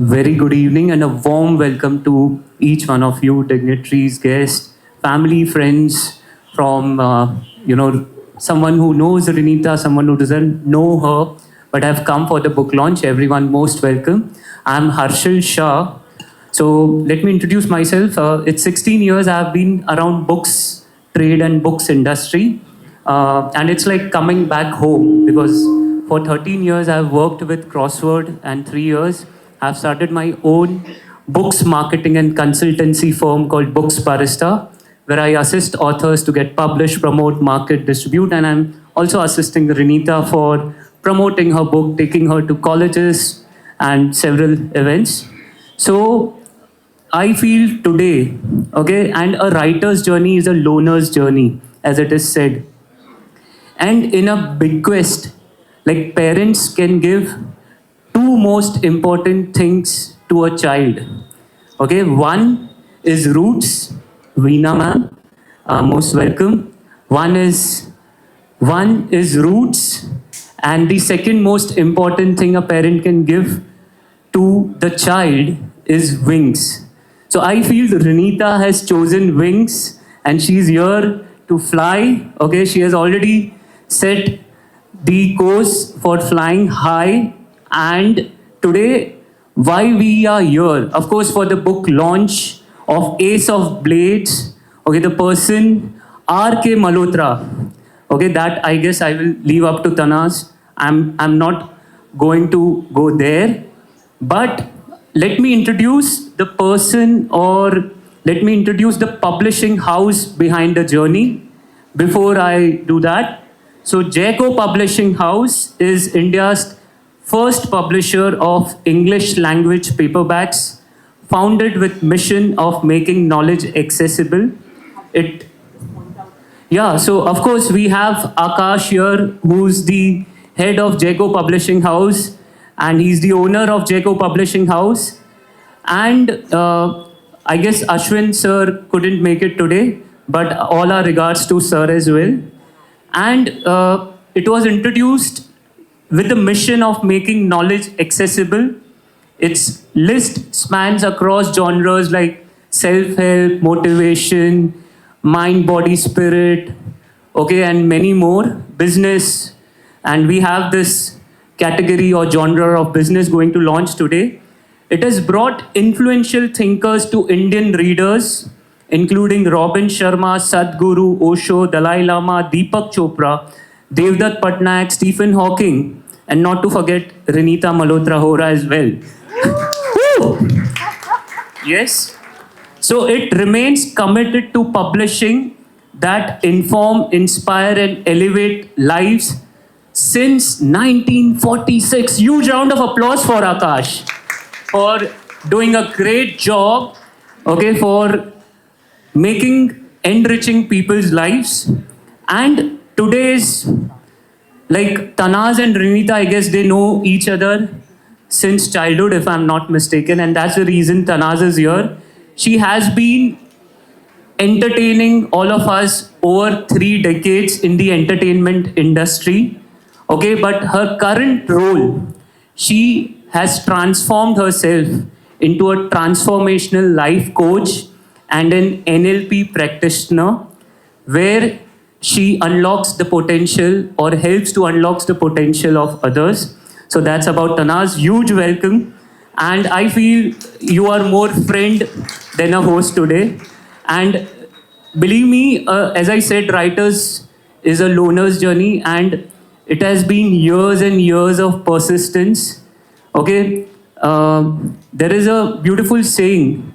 Very good evening and a warm welcome to each one of you, dignitaries, guests, family, friends, from someone who knows Reenita, someone who doesn't know her, but have come for the book launch. Everyone most welcome. I'm Harshal Shah. So let me introduce myself. It's 16 years I've been around books, trade and books industry. And it's like coming back home because for 13 years I've worked with Crossword and 3 years I've started my own books marketing and consultancy firm called Books Barista, where I assist authors to get published, promote, market, distribute, and I'm also assisting Reenita for promoting her book, taking her to colleges and several events. So I feel today, okay, and a writer's journey is a loner's journey, as it is said. And in a bequest, like parents can give two most important things to a child. Okay, one is roots, Veena ma'am, most welcome. One is roots, and the second most important thing a parent can give to the child is wings. So I feel Reenita has chosen wings, and she's here to fly. Okay, she has already set the course for flying high. And today, why we are here? Of course, for the book launch of Ace of Blades. Okay, the person R.K. Malhotra. Okay, that I guess I will leave up to Tanaaz. I'm not going to go there. But let me introduce the person, or let me introduce the publishing house behind the journey before I do that. So Jaico Publishing House is India's first publisher of English language paperbacks, founded with mission of making knowledge accessible. It so of course we have Akash here, who's the head of Jaico Publishing House, and he's the owner of Jaico Publishing House. And I guess Ashwin sir couldn't make it today, but all our regards to sir as well. And it was introduced with the mission of making knowledge accessible. Its list spans across genres like self-help, motivation, mind, body, spirit, okay, and many more, business. And we have this category or genre of business going to launch today. It has brought influential thinkers to Indian readers, including Robin Sharma, Sadhguru, Osho, Dalai Lama, Deepak Chopra, Devdutt Patnaik, Stephen Hawking, and not to forget Reenita Malhotra Hora as well. Yes. So it remains committed to publishing that inform, inspire, and elevate lives since 1946. Huge round of applause for Akash for doing a great job, okay, for enriching people's lives. And today's, like Tanaaz and Reenita, I guess they know each other since childhood, if I'm not mistaken, and that's the reason Tanaaz is here. She has been entertaining all of us over 3 decades in the entertainment industry. Okay, but her current role, she has transformed herself into a transformational life coach and an NLP practitioner, where she unlocks the potential or helps to unlock the potential of others. So that's about Tanaaz. Huge welcome. And I feel you are more friend than a host today. And believe me, as I said, writers is a loner's journey, and it has been years and years of persistence. Okay, there is a beautiful saying: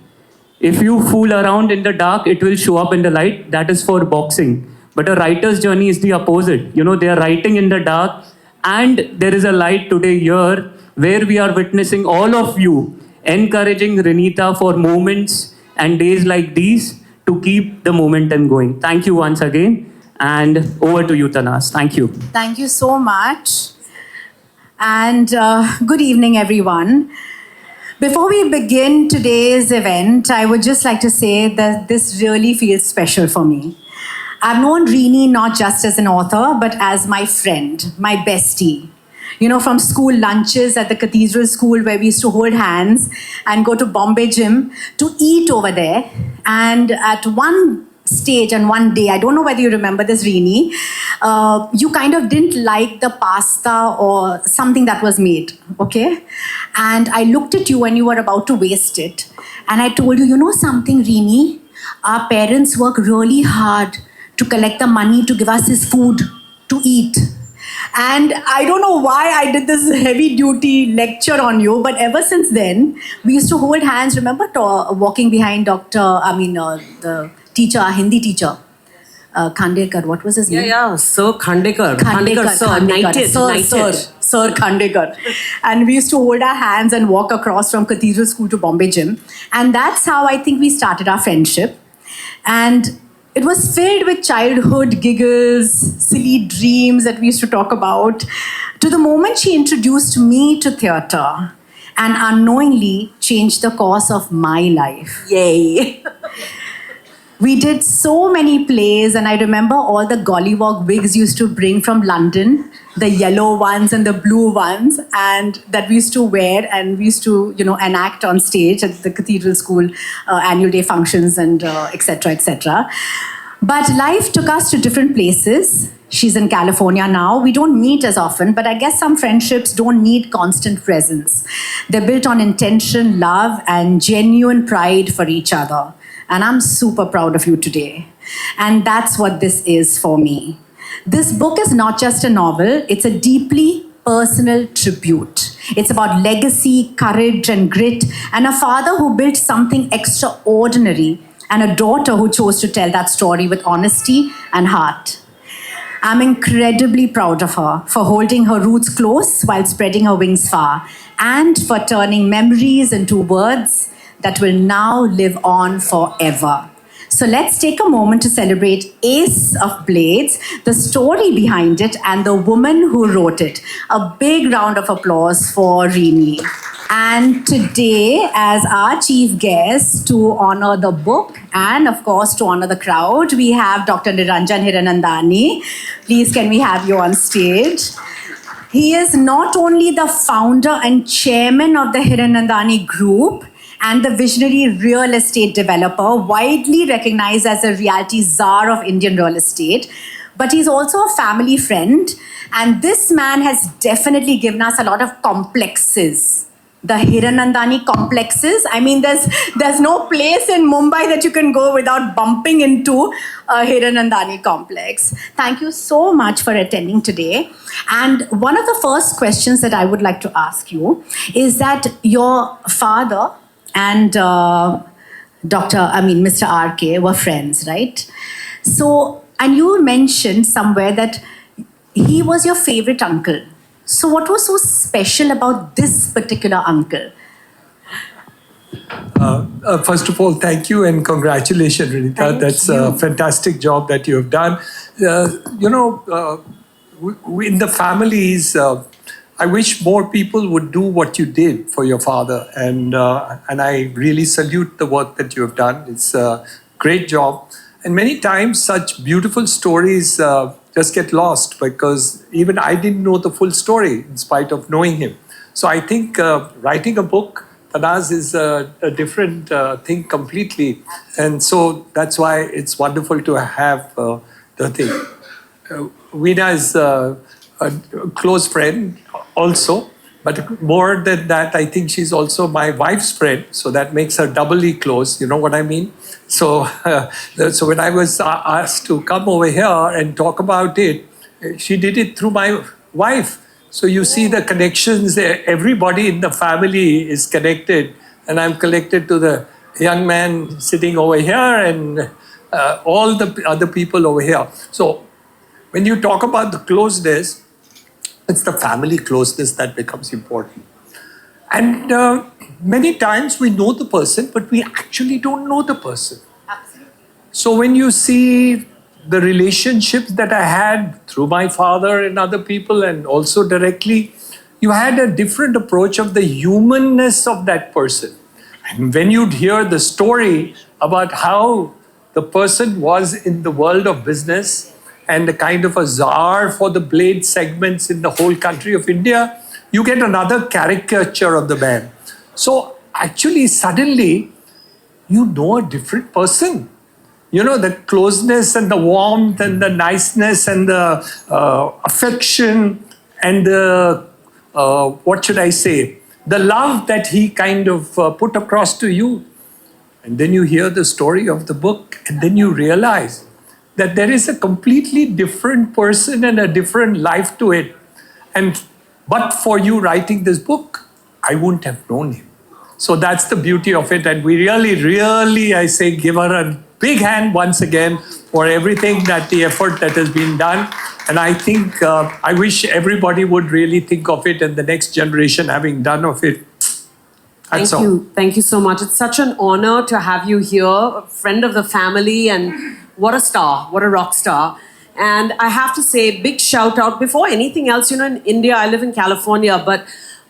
if you fool around in the dark, it will show up in the light. That is for boxing. But a writer's journey is the opposite. You know, they are writing in the dark, and there is a light today here where we are witnessing all of you encouraging Reenita for moments and days like these to keep the momentum going. Thank you once again. And over to you, Tanaaz. Thank you. Thank you so much. And good evening, everyone. Before we begin today's event, I would just like to say that this really feels special for me. I've known Reenie not just as an author, but as my friend, my bestie. From school lunches at the cathedral school where we used to hold hands and go to Bombay Gym to eat over there. And at one stage and one day, I don't know whether you remember this, Reenie, you kind of didn't like the pasta or something that was made, okay? And I looked at you when you were about to waste it. And I told you, you know something, Reenie? Our parents work really hard to collect the money to give us his food to eat. And I don't know why I did this heavy duty lecture on you, but ever since then, we used to hold hands, remember, walking behind the teacher, our Hindi teacher, Khandekar, what was his name? Yeah, Sir Khandekar. Sir, knighted. Sir Khandekar. And we used to hold our hands and walk across from Cathedral School to Bombay Gym. And that's how I think we started our friendship. And it was filled with childhood giggles, silly dreams that we used to talk about, to the moment she introduced me to theatre and unknowingly changed the course of my life. Yay! We did so many plays, and I remember all the gollywog wigs used to bring from London, the yellow ones and the blue ones, and that we used to wear, and we used to, enact on stage at the Cathedral School annual day functions and etc., etc. But life took us to different places. She's in California now. We don't meet as often, but I guess some friendships don't need constant presence. They're built on intention, love, and genuine pride for each other. And I'm super proud of you today. And that's what this is for me. This book is not just a novel, it's a deeply personal tribute. It's about legacy, courage, and grit, and a father who built something extraordinary, and a daughter who chose to tell that story with honesty and heart. I'm incredibly proud of her for holding her roots close while spreading her wings far, and for turning memories into words that will now live on forever. So let's take a moment to celebrate Ace of Blades, the story behind it, and the woman who wrote it. A big round of applause for Reenie. And today, as our chief guest, to honor the book and, of course, to honor the crowd, we have Dr. Niranjan Hiranandani. Please, can we have you on stage? He is not only the founder and chairman of the Hiranandani Group, and the visionary real estate developer, widely recognized as a reality czar of Indian real estate. But he's also a family friend. And this man has definitely given us a lot of complexes. The Hiranandani complexes. I mean, there's no place in Mumbai that you can go without bumping into a Hiranandani complex. Thank you so much for attending today. And one of the first questions that I would like to ask you is that your father and Mr. RK were friends, right? So, and you mentioned somewhere that he was your favorite uncle. So what was so special about this particular uncle? First of all, thank you and congratulations, Reenita. That's a fantastic job that you have done. In the families, I wish more people would do what you did for your father, and I really salute the work that you have done. It's a great job, and many times such beautiful stories just get lost because even I didn't know the full story in spite of knowing him. So I think writing a book, Tanaaz, is a different thing completely, and so that's why it's wonderful to have the thing. Veena is a close friend also, but more than that, I think she's also my wife's friend, so that makes her doubly close, you know what I mean? So, so when I was asked to come over here and talk about it, she did it through my wife. So you see the connections there, everybody in the family is connected, and I'm connected to the young man sitting over here and all the other people over here. So when you talk about the closeness, it's the family closeness that becomes important. And many times we know the person, but we actually don't know the person. Absolutely. So when you see the relationships that I had through my father and other people, and also directly, you had a different approach of the humanness of that person. And when you'd hear the story about how the person was in the world of business, and a kind of a czar for the blade segments in the whole country of India, you get another caricature of the man. So actually, suddenly, you know a different person. You know, the closeness and the warmth and the niceness and the affection and the, what should I say, the love that he kind of put across to you. And then you hear the story of the book, and then you realize that there is a completely different person and a different life to it. And but for you writing this book, I wouldn't have known him. So that's the beauty of it. And we really, really, I say, give her a big hand once again for everything that the effort that has been done. And I think, I wish everybody would really think of it and the next generation having done of it. That's Thank you. Thank you so much. It's such an honor to have you here, a friend of the family, and what a star, what a rock star. And I have to say, big shout out before anything else. You know, in India, I live in California, but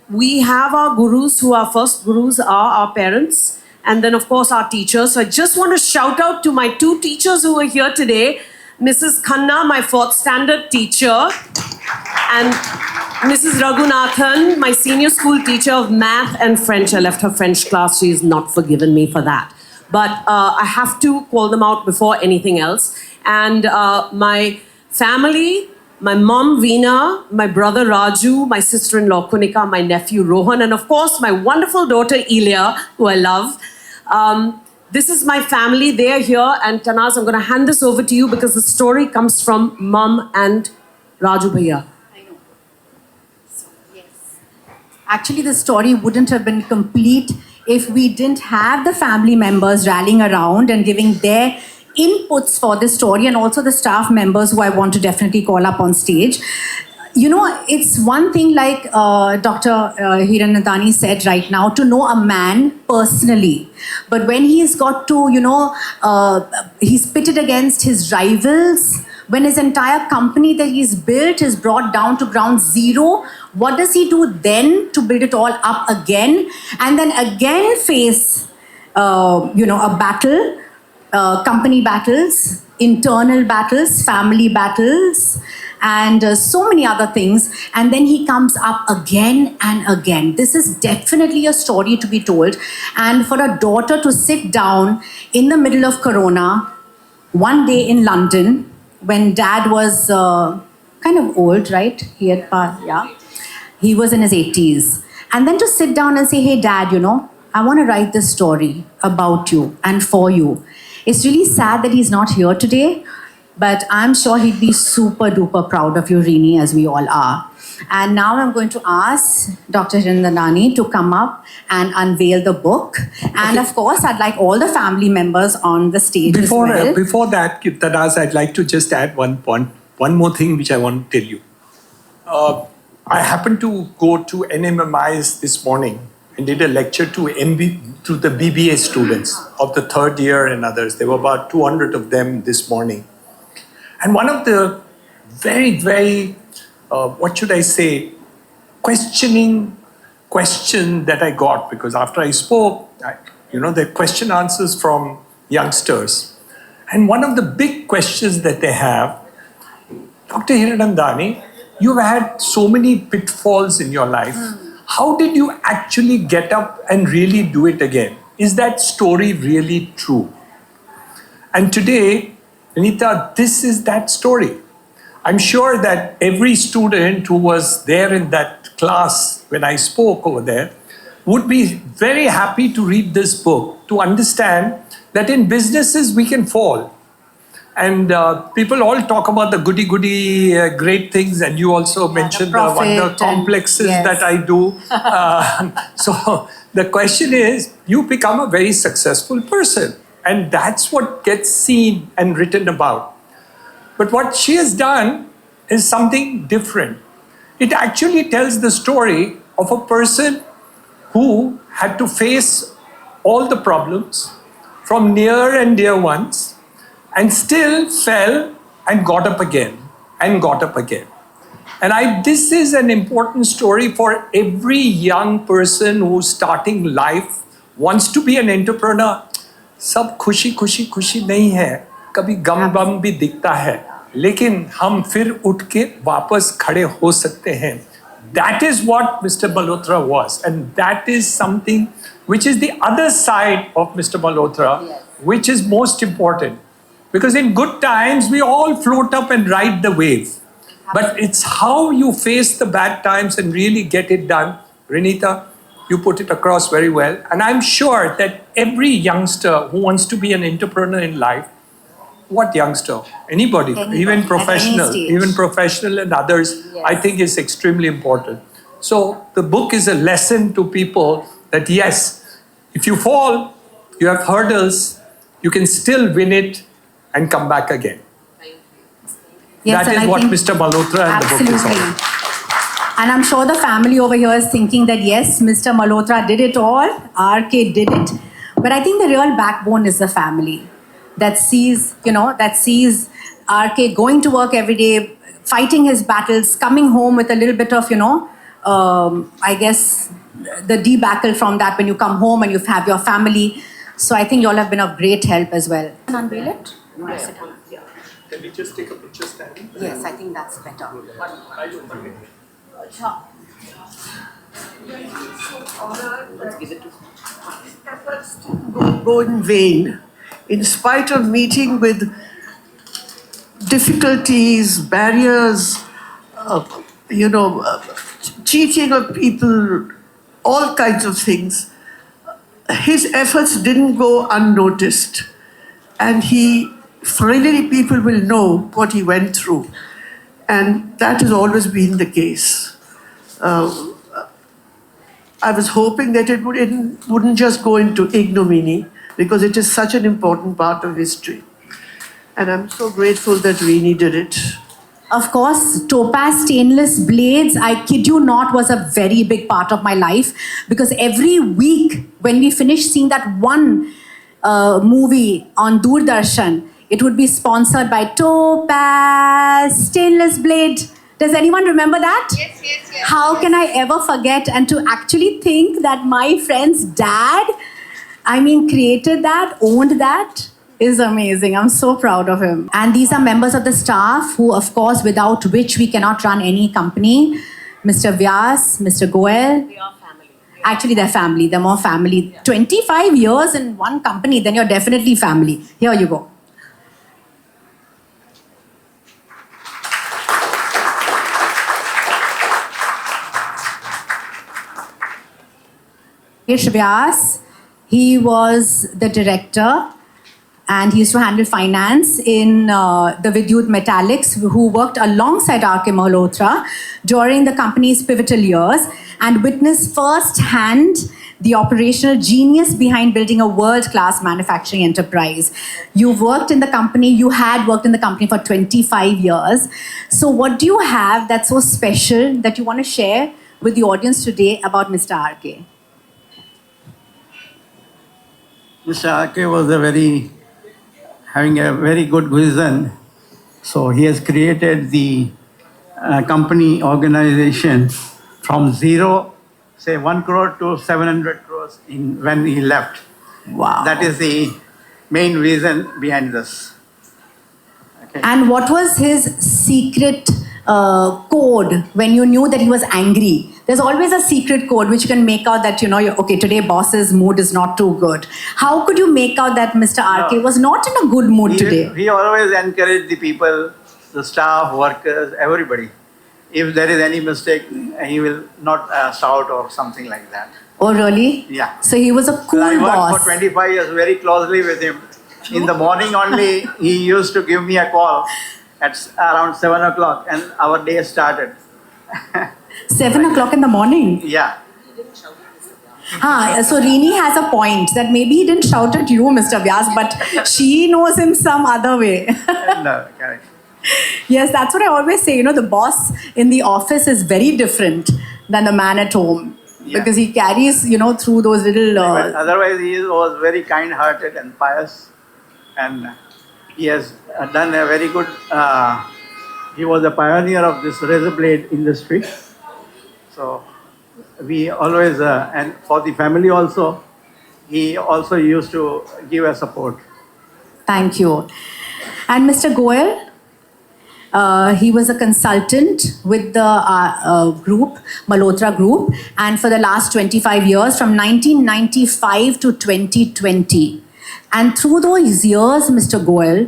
we have our gurus who our first gurus are our parents. And then, of course, our teachers. So I just want to shout out to my two teachers who are here today. Mrs. Khanna, my 4th standard teacher, and Mrs. Raghunathan, my senior school teacher of math and French. I left her French class. She's not forgiven me for that. But I have to call them out before anything else. And my family, my mom, Veena, my brother, Raju, my sister-in-law, Kunika, my nephew, Rohan, and of course, my wonderful daughter, Ilya, who I love. This is my family. They are here. And Tanaaz, I'm going to hand this over to you because the story comes from Mom and Raju Bhaiya. I know. So, yes. Actually, the story wouldn't have been complete if we didn't have the family members rallying around and giving their inputs for the story, and also the staff members who I want to definitely call up on stage. You know, it's one thing, like Dr. Hiranandani said right now, to know a man personally. But when he's got to, you know, he's pitted against his rivals, when his entire company that he's built is brought down to ground zero, what does he do then to build it all up again? And then again face, you know, a battle, company battles, internal battles, family battles, and so many other things. And then he comes up again and again. This is definitely a story to be told. And for a daughter to sit down in the middle of Corona, one day in London, when dad was kind of old, right? He had passed, yeah. He was in his 80s. And then to sit down and say, hey, dad, you know, I want to write this story about you and for you. It's really sad that he's not here today, but I'm sure he'd be super duper proud of you, Reenie, as we all are. And now I'm going to ask Dr. Hiranandani to come up and unveil the book. And of course, I'd like all the family members on the stage as well. Before that, Tanaaz, I'd like to just add one more thing which I want to tell you. I happened to go to NMMIs this morning and did a lecture to the BBA students of the 3rd year and others. There were about 200 of them this morning. And one of the very, very, what should I say, question that I got, because after I spoke, you know, the question answers from youngsters. And one of the big questions that they have, Dr. Hiranandani, you've had so many pitfalls in your life. How did you actually get up and really do it again? Is that story really true? And today, Reenita, this is that story. I'm sure that every student who was there in that class when I spoke over there would be very happy to read this book, to understand that in businesses we can fall. And people all talk about the goody-goody great things, and you also mentioned the wonder complexes that I do. So the question is, you become a very successful person, and that's what gets seen and written about. But what she has done is something different. It actually tells the story of a person who had to face all the problems from near and dear ones, and still fell and got up again and got up again. And this is an important story for every young person who's starting life, wants to be an entrepreneur. सब खुशी खुशी खुशी नहीं है, कभी गम बम भी दिखता है. लेकिन हम फिर उठ के वापस खड़े हो सकते हैं. That is what Mr. Malhotra was, and that is something which is the other side of Mr. Malhotra, which is most important. Because in good times, we all float up and ride the wave. But it's how you face the bad times and really get it done. Reenita, you put it across very well. And I'm sure that every youngster who wants to be an entrepreneur in life, what youngster? Anybody, even professional and others, I think is extremely important. So the book is a lesson to people that yes, if you fall, you have hurdles, you can still win it and come back again. Yes, that is what Mr. Malhotra and the book is all. And I'm sure the family over here is thinking that yes, Mr. Malhotra did it all, RK did it. But I think the real backbone is the family that sees, RK going to work every day, fighting his battles, coming home with a little bit of, I guess, the debacle from that when you come home and you have your family. So I think you all have been of great help as well. Unveil it? Can we just take a picture standing? Yes, I think that's better. Efforts go in vain. In spite of meeting with difficulties, barriers, cheating of people, all kinds of things, his efforts didn't go unnoticed. And finally people will know what he went through. And that has always been the case. I was hoping that it wouldn't just go into ignominy, because it is such an important part of history. And I'm so grateful that Reenie did it. Of course, Topaz stainless blades, I kid you not, was a very big part of my life, because every week when we finished seeing that one movie on Doordarshan, it would be sponsored by Topaz stainless blade. Does anyone remember that? Yes. How can I ever forget? And to actually think that my friend's dad, created that, owned that, is amazing. I'm so proud of him. And these are members of the staff who, of course, without which we cannot run any company. Mr. Vyas, Mr. Goel. We are family. Actually, they're family. They're more family. Yeah. 25 years in one company, then you're definitely family. Here you go. Vyas, he was the director and he used to handle finance in the Vidyut Metallics, who worked alongside R.K. Malhotra during the company's pivotal years and witnessed firsthand the operational genius behind building a world-class manufacturing enterprise. You've worked in the company, you had worked in the company for 25 years. So what do you have that's so special that you want to share with the audience today about Mr. R.K.? Mr. R.K. was having a very good vision. So he has created the company organization from zero, say 1 crore to 700 crores when he left. Wow. That is the main reason behind this. Okay. And what was his secret code when you knew that he was angry? There's always a secret code which you can make out that, okay, today boss's mood is not too good. How could you make out that Mr. R.K. was not in a good mood today? He always encouraged the people, the staff, workers, everybody. If there is any mistake, he will not shout or something like that. Oh, really? Yeah. So he was a cool I worked boss. for 25 years very closely with him. In the morning only, he used to give me a call at around 7 o'clock and our day started. 7 o'clock in the morning? Yeah. So Reenie has a point that maybe he didn't shout at you, Mr. Vyas, but she knows him some other way. No, correct. Yes, that's what I always say. The boss in the office is very different than the man at home. Yeah. Because he carries, through those little... But otherwise, he was very kind-hearted and pious. And he has done a very good... he was a pioneer of this razor blade industry. So we always, and for the family also, he also used to give us support. Thank you. And Mr. Goel, He was a consultant with the group, Malhotra Group, and for the last 25 years, from 1995 to 2020. And through those years, Mr. Goel,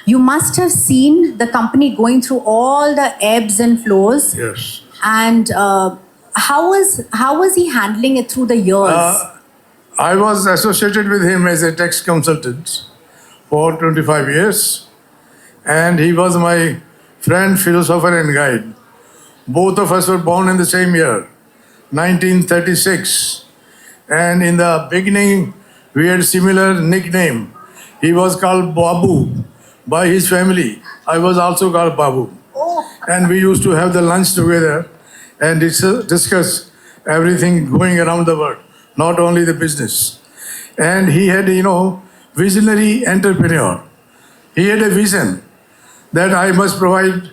you must have seen the company going through all the ebbs and flows. Yes. And how was he handling it through the years? I was associated with him as a tax consultant for 25 years, and he was my friend, philosopher, and guide. Both of us were born in the same year, 1936. And in the beginning, we had similar nickname. He was called Babu by his family. I was also called Babu. And we used to have the lunch together and discuss everything going around the world, not only the business. And he had, visionary entrepreneur. He had a vision that I must provide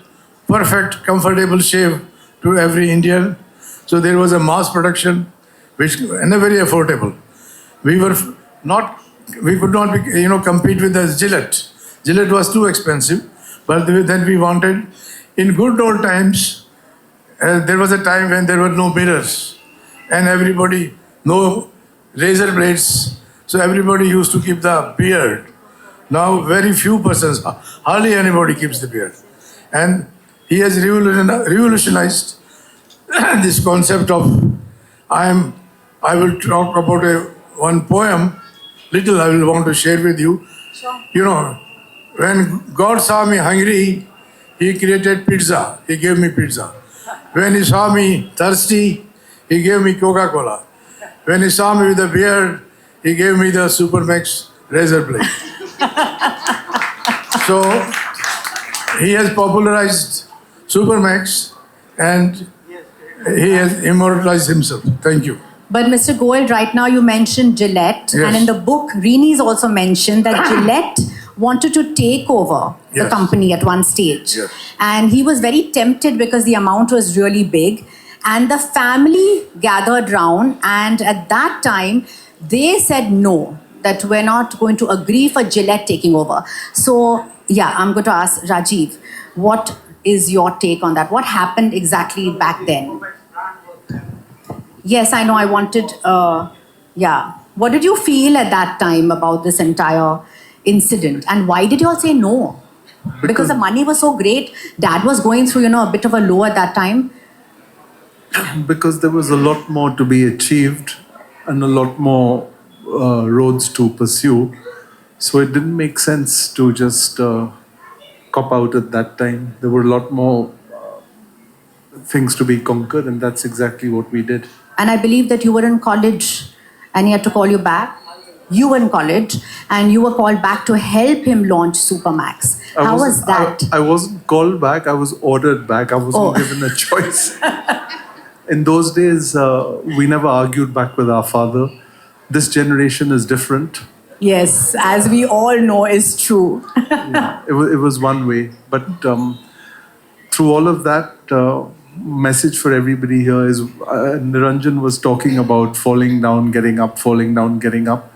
perfect, comfortable shave to every Indian. So there was a mass production, and a very affordable. We could not compete with the Gillette. Gillette was too expensive, but then we wanted, in good old times, there was a time when there were no mirrors and everybody, no razor blades. So everybody used to keep the beard. Now very few persons, hardly anybody keeps the beard. And he has revolutionized this concept of, I will talk about one poem, little I will want to share with you. Sure. When God saw me hungry, he created pizza. He gave me pizza. When he saw me thirsty, he gave me Coca-Cola. When he saw me with a beard, he gave me the Supermax razor blade. So he has popularized Supermax and he has immortalized himself. Thank you. But Mr. Goel, right now you mentioned Gillette, Yes. and in the book, Reenie's also mentioned that Gillette wanted to take over the Yes. company at one stage. Yes. And he was very tempted because the amount was really big. And the family gathered round, and at that time, they said no, that we're not going to agree for Gillette taking over. So, yeah, I'm going to ask Rajiv, what is your take on that? What happened exactly back then? Yes, I know. I wanted, What did you feel at that time about this entire incident? And why did you all say no? Because the money was so great. Dad was going through, a bit of a low at that time. Because there was a lot more to be achieved and a lot more roads to pursue. So it didn't make sense to just cop out at that time. There were a lot more things to be conquered, and that's exactly what we did. And I believe that you were in college and he had to call you back. You were in college and you were called back to help him launch Supermax. How was that? I wasn't called back, I was ordered back. I wasn't given a choice. In those days, we never argued back with our father. This generation is different. Yes, as we all know is true. It was one way. But through all of that, message for everybody here is Niranjan was talking about falling down, getting up, falling down, getting up.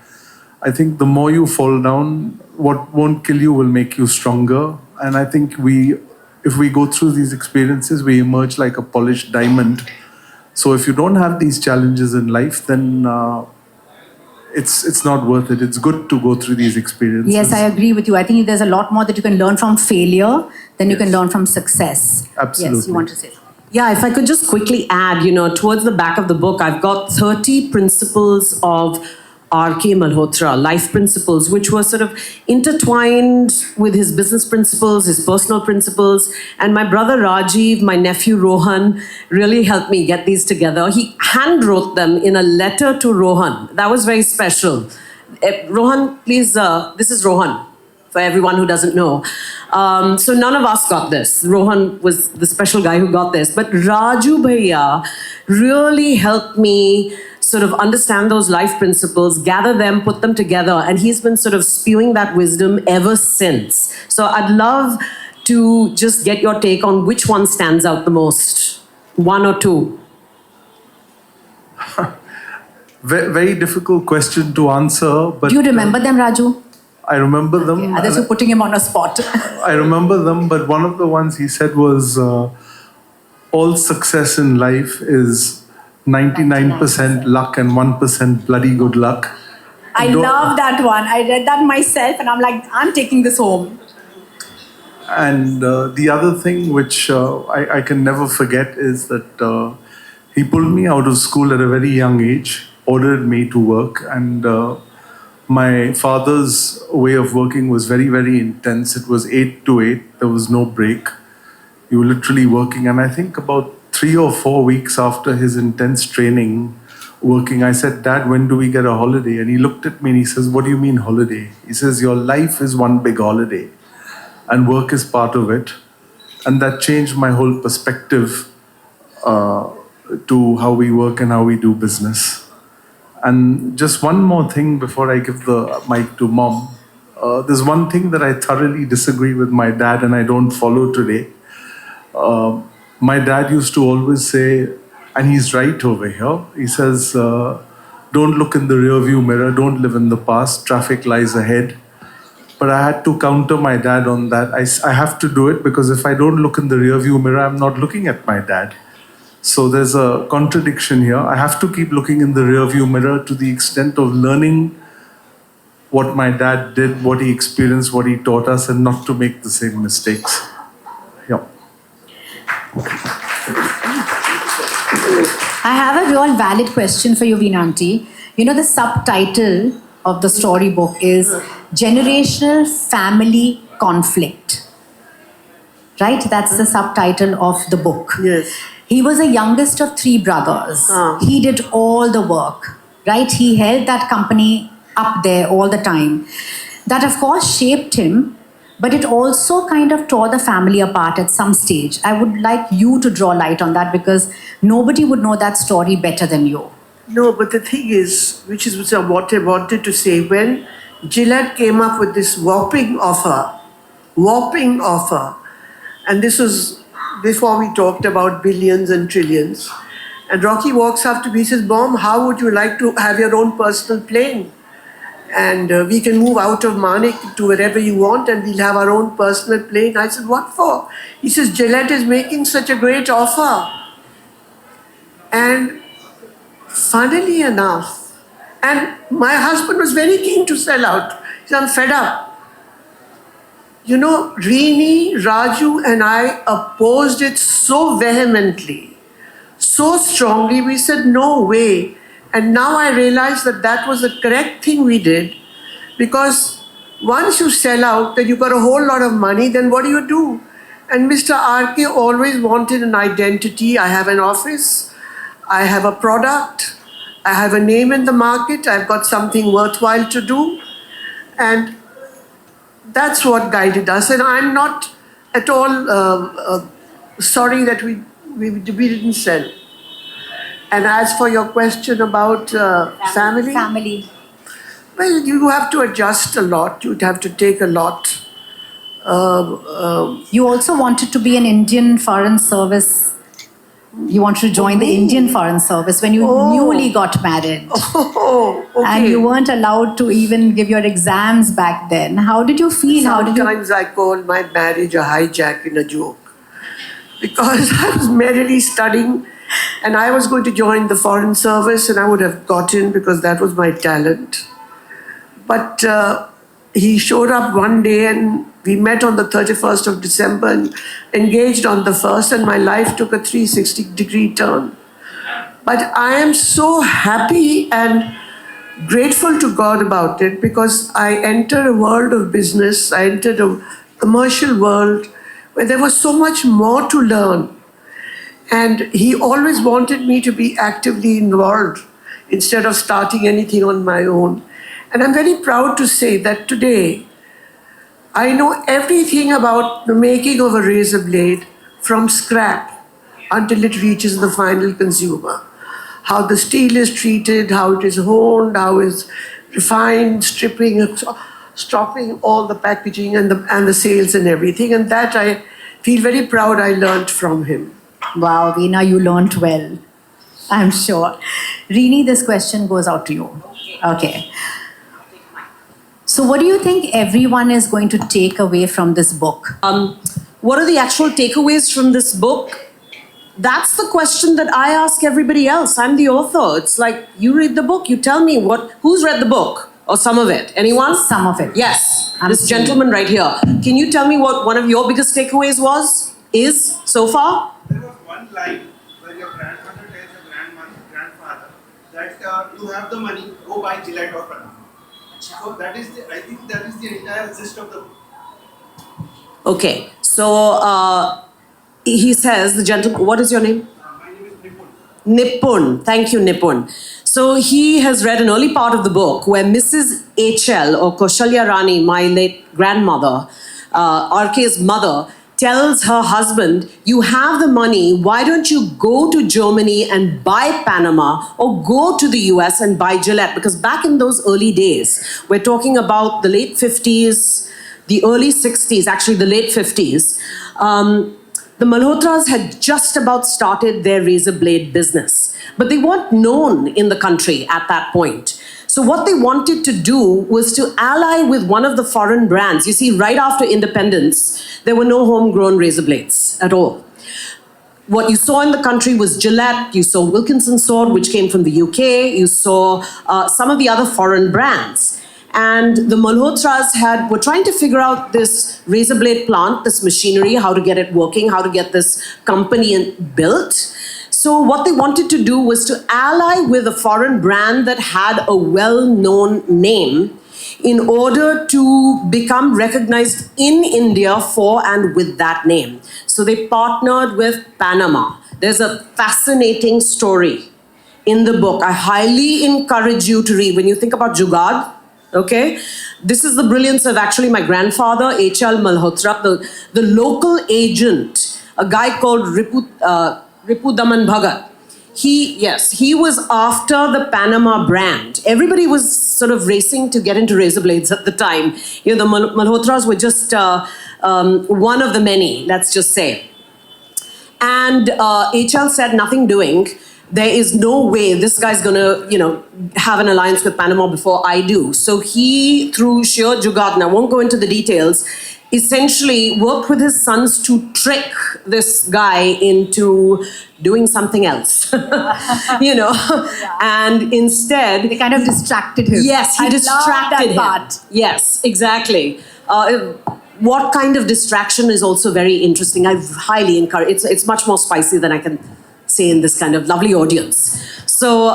I think the more you fall down, what won't kill you will make you stronger. And I think if we go through these experiences, we emerge like a polished diamond. So if you don't have these challenges in life, then it's not worth it. It's good to go through these experiences. Yes, I agree with you. I think there's a lot more that you can learn from failure than you can learn from success. Absolutely. Yes, you want to say? Yeah, if I could just quickly add, towards the back of the book, I've got 30 principles of R.K. Malhotra, life principles, which were sort of intertwined with his business principles, his personal principles. And my brother Rajiv, my nephew Rohan, really helped me get these together. He hand-wrote them in a letter to Rohan. That was very special. Rohan, please, this is Rohan, for everyone who doesn't know. So none of us got this. Rohan was the special guy who got this. But Raju Bhaiya really helped me sort of understand those life principles, gather them, put them together. And he's been sort of spewing that wisdom ever since. So I'd love to just get your take on which one stands out the most. One or two. Very difficult question to answer. But Do you remember them, Raju? I remember them. Others are putting him on a spot. I remember them, but one of the ones he said was, all success in life is 99% luck and 1% bloody good luck. I love that one. I read that myself and I'm like, I'm taking this home. And the other thing which I can never forget is that he pulled me out of school at a very young age, ordered me to work, and my father's way of working was very, very intense. It was 8 to 8. There was no break. You were literally working. And I think about 3 or 4 weeks after his intense training, working, I said, Dad, when do we get a holiday? And he looked at me and he says, what do you mean holiday? He says, your life is one big holiday and work is part of it. And that changed my whole perspective to how we work and how we do business. And just one more thing before I give the mic to Mom. There's one thing that I thoroughly disagree with my dad and I don't follow today. My dad used to always say, and he's right over here, he says, don't look in the rearview mirror, don't live in the past, traffic lies ahead. But I had to counter my dad on that. I have to do it because if I don't look in the rearview mirror, I'm not looking at my dad. So there's a contradiction here. I have to keep looking in the rearview mirror to the extent of learning what my dad did, what he experienced, what he taught us, and not to make the same mistakes. Yeah. I have a real valid question for you, Veenanti. You know, the subtitle of the storybook is Generational Family Conflict. Right? That's the subtitle of the book. Yes. He was the youngest of 3 brothers. He did all the work, right? He held that company up there all the time. That, of course, shaped him, but it also kind of tore the family apart at some stage. I would like you to draw light on that because nobody would know that story better than you. No, but the thing is, which is what I wanted to say, when Gillette came up with this whopping offer, and this was before we talked about billions and trillions, and Rocky walks up to me, he says, Mom, how would you like to have your own personal plane? And we can move out of Manik to wherever you want and we'll have our own personal plane. I said, what for? He says, Gillette is making such a great offer. And funnily enough, and my husband was very keen to sell out. He said, I'm fed up. You know, Reeni, Raju and I opposed it so vehemently, so strongly. We said, no way. And now I realize that that was the correct thing we did, because once you sell out, then you've got a whole lot of money, then what do? And Mr. RK always wanted an identity. I have an office, I have a product, I have a name in the market, I've got something worthwhile to do. And that's what guided us. And I'm not at all sorry that we didn't sell. And as for your question about family, well, you have to adjust a lot. You'd have to take a lot. You also wanted to be an Indian Foreign Service. You wanted to join the Indian Foreign Service when you newly got married. Oh, okay. And you weren't allowed to even give your exams back then. How did you feel? Sometimes I call my marriage a hijack in a joke. Because I was merrily studying and I was going to join the Foreign Service and I would have got in because that was my talent. But he showed up one day and we met on the 31st of December and engaged on the 1st, and my life took a 360-degree turn. But I am so happy and grateful to God about it, because I entered a world of business, I entered a commercial world where there was so much more to learn. And he always wanted me to be actively involved instead of starting anything on my own. And I'm very proud to say that today, I know everything about the making of a razor blade from scrap until it reaches the final consumer. How the steel is treated, how it is honed, how it's refined, stripping, stopping all the packaging and the sales and everything. And that I feel very proud I learned from him. Wow, Veena, you learned well, I'm sure. Reeni, this question goes out to you. Okay. So, what do you think everyone is going to take away from this book? What are the actual takeaways from this book? That's the question that I ask everybody else. I'm the author. It's like, you read the book, you tell me who's read the book or some of it. Anyone? Some of it. Yes. I'm This seeing. gentleman right here. Can you tell me what one of your biggest takeaways is so far? There was one line where your grandmother tells your grandfather that you have the money, go buy Gillette or Panama. So that is I think that is the entire gist of the book. Okay. So he says, the gentleman, what is your name? My name is Nipun. Nipun. Thank you, Nipun. So he has read an early part of the book where Mrs. HL or Kaushalya Rani, my late grandmother, RK's mother, tells her husband, you have the money, why don't you go to Germany and buy Panama or go to the US and buy Gillette? Because back in those early days, we're talking about the late 50s, the early 60s, actually the late 50s, the Malhotras had just about started their razor blade business, but they weren't known in the country at that point. So what they wanted to do was to ally with one of the foreign brands. You see, right after independence, there were no homegrown razor blades at all. What you saw in the country was Gillette, you saw Wilkinson Sword, which came from the UK, you saw some of the other foreign brands. And the Malhotras were trying to figure out this razor blade plant, this machinery, how to get it working, how to get this company built. So what they wanted to do was to ally with a foreign brand that had a well-known name in order to become recognized in India for and with that name. So they partnered with Panama. There's a fascinating story in the book. I highly encourage you to read. When you think about Jugaad, okay, this is the brilliance of actually my grandfather, H.L. Malhotra, the local agent, a guy called Ripudaman Bhagat. He was after the Panama brand. Everybody was sort of racing to get into razor blades at the time. You know, the Malhotras were just one of the many, let's just say. And HL said, nothing doing. There is no way this guy's gonna, have an alliance with Panama before I do. So he, through sheer jugaad, and I won't go into the details, essentially worked with his sons to trick this guy into doing something else, and instead... They kind of distracted him. Yes, he distracted him. Part. Yes, exactly. What kind of distraction is also very interesting. I highly encourage, it's much more spicy than I can say in this kind of lovely audience. So,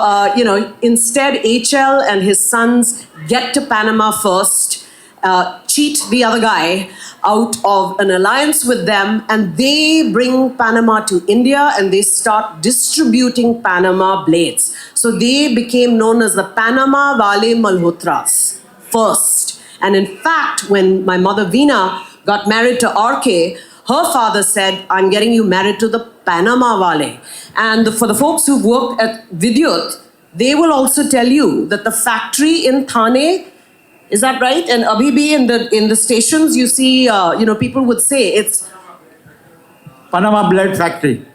instead HL and his sons get to Panama first, cheat the other guy out of an alliance with them, and they bring Panama to India and they start distributing Panama blades. So they became known as the Panama Wale Malhotras first. And in fact, when my mother Veena got married to RK, her father said, I'm getting you married to the Panama Wale. And for the folks who've worked at Vidyut, they will also tell you that the factory in Thane, is that right? And Abhibi in the stations, you see, people would say it's Panama Blade Factory.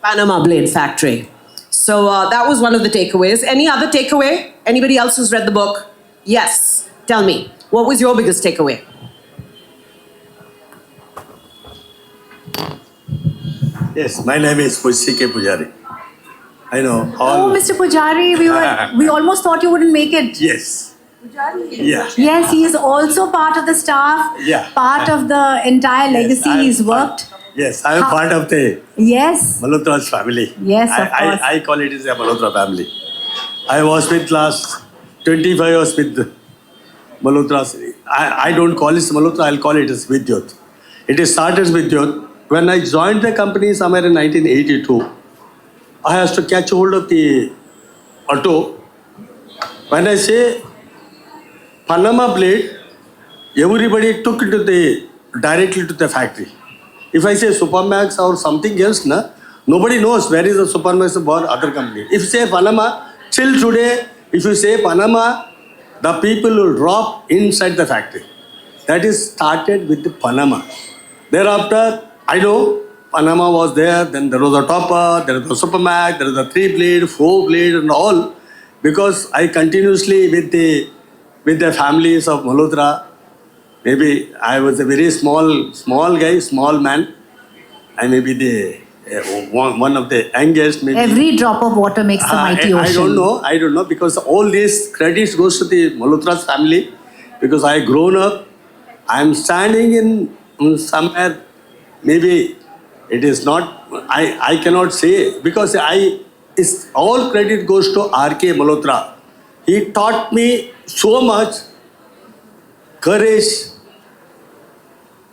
Panama Blade Factory. So that was one of the takeaways. Any other takeaway? Anybody else who's read the book? Yes. Tell me. What was your biggest takeaway? Yes, my name is Pushike Pujari. I know all. Oh, Mr. Pujari, we almost thought you wouldn't make it. Yes. Yeah. Yes, he is also part of the staff, Yeah. part of the entire legacy. He's worked. Yes, I am part of the Yes. Malhotra's family. Yes, of course. I call it as a Malhotra family. I was with last 25 years with Malhotra's. I don't call it Malhotra, I'll call it as Vidyut. It started with Vidyut. When I joined the company somewhere in 1982, I had to catch hold of the auto. When I say Panama blade, everybody took it directly to the factory. If I say Supermax or something else, nobody knows where is the Supermax or other company. If you say Panama, till today, if you say Panama, the people will drop inside the factory. That is started with the Panama. Thereafter, I know Panama was there, then there was a topper, there was a Supermax, there was a 3 blade, 4 blade and all. Because I continuously with the with the families of Malhotra. Maybe I was a very small guy, small man. I may be the one of the youngest. Maybe. Every drop of water makes the mighty ocean. I don't know, because all these credits goes to the Malhotra's family, because I grown up. I am standing in somewhere, maybe it is not, I cannot say, because all credit goes to R.K. Malhotra. He taught me so much courage,